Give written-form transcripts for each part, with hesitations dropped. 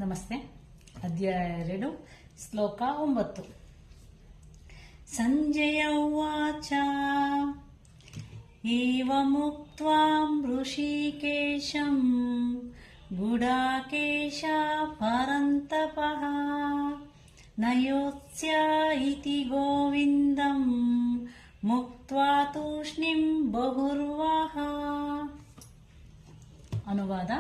ನಮಸ್ತೆ. ಅಧ್ಯಾಯ 2 ಶ್ಲೋಕ 9. ಸಂಜಯ ಉವಾಚ ಏವಮುಕ್ತ್ವಾ ಋಷಿಕೇಶಂ ಗುಡಾಕೇಶ ಪರಂತಪಃ ನಯೋತ್ಸ್ಯ ಇತಿ ಗೋವಿಂದಂ ಮುಕ್ತ್ವಾ ತೂಷ್ಣಿಂ ಬಹುರ್ವಹ. ಅನುವಾದ: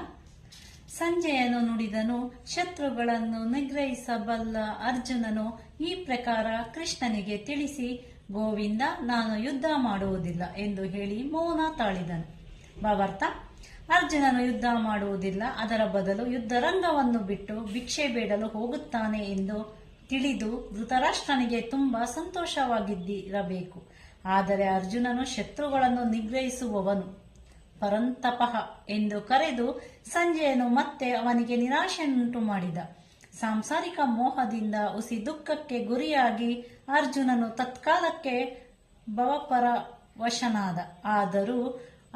ಸಂಜಯನು ನುಡಿದನು. ಶತ್ರುಗಳನ್ನು ನಿಗ್ರಹಿಸಬಲ್ಲ ಅರ್ಜುನನು ಈ ಪ್ರಕಾರ ಕೃಷ್ಣನಿಗೆ ತಿಳಿಸಿ, ಗೋವಿಂದ, ನಾನು ಯುದ್ಧ ಮಾಡುವುದಿಲ್ಲ ಎಂದು ಹೇಳಿ ಮೌನ ತಾಳಿದನು. ಭಾವಾರ್ಥ: ಅರ್ಜುನನು ಯುದ್ಧ ಮಾಡುವುದಿಲ್ಲ, ಅದರ ಬದಲು ಯುದ್ಧರಂಗವನ್ನು ಬಿಟ್ಟು ಭಿಕ್ಷೆ ಬೇಡಲು ಹೋಗುತ್ತಾನೆ ಎಂದು ತಿಳಿದು ಧೃತರಾಷ್ಟ್ರನಿಗೆ ತುಂಬಾ ಸಂತೋಷವಾಗಿದ್ದಿರಬೇಕು. ಆದರೆ ಅರ್ಜುನನು ಶತ್ರುಗಳನ್ನು ನಿಗ್ರಹಿಸುವವನು, ಪರಂತಪಃ ಎಂದು ಕರೆದು ಸಂಜಯನು ಮತ್ತೆ ಅವನಿಗೆ ನಿರಾಶೆಯನ್ನುಂಟು ಮಾಡಿದ. ಸಾಂಸಾರಿಕ ಮೋಹದಿಂದ ಹುಸಿ ದುಃಖಕ್ಕೆ ಗುರಿಯಾಗಿ ಅರ್ಜುನನು ತತ್ಕಾಲಕ್ಕೆ ಭವಪರವಶನಾದ. ಆದರೂ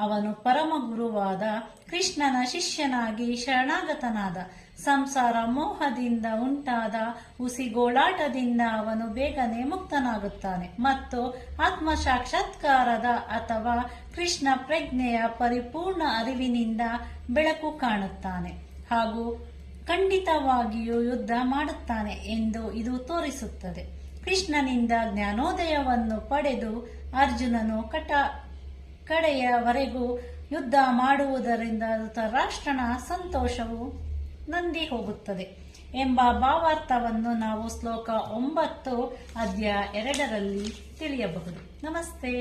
ಅವನು ಪರಮ ಗುರುವಾದ ಕೃಷ್ಣನ ಶಿಷ್ಯನಾಗಿ ಶರಣಾಗತನಾದ. ಸಂಸಾರ ಮೋಹದಿಂದ ಉಂಟಾದ ಹುಸಿ ಗೋಳಾಟದಿಂದ ಅವನು ಬೇಗನೆ ಮುಕ್ತನಾಗುತ್ತಾನೆ ಮತ್ತು ಆತ್ಮ ಸಾಕ್ಷಾತ್ಕಾರದ ಅಥವಾ ಕೃಷ್ಣ ಪ್ರಜ್ಞೆಯ ಪರಿಪೂರ್ಣ ಅರಿವಿನಿಂದ ಬೆಳಕು ಕಾಣುತ್ತಾನೆ ಹಾಗೂ ಖಂಡಿತವಾಗಿಯೂ ಯುದ್ಧ ಮಾಡುತ್ತಾನೆ ಎಂದು ಇದು ತೋರಿಸುತ್ತದೆ. ಕೃಷ್ಣನಿಂದ ಜ್ಞಾನೋದಯವನ್ನು ಪಡೆದು ಅರ್ಜುನನು ಕಡೆಯವರೆಗೂ ಯುದ್ಧ ಮಾಡುವುದರಿಂದ ಧೃತರಾಷ್ಟ್ರನ ಸಂತೋಷವು ನಂದಿ ಹೋಗುತ್ತದೆ ಎಂಬ ಭಾವಾರ್ಥವನ್ನು ನಾವು ಶ್ಲೋಕ 9 ಅಧ್ಯಾಯ 2 ತಿಳಿಯಬಹುದು. ನಮಸ್ತೆ.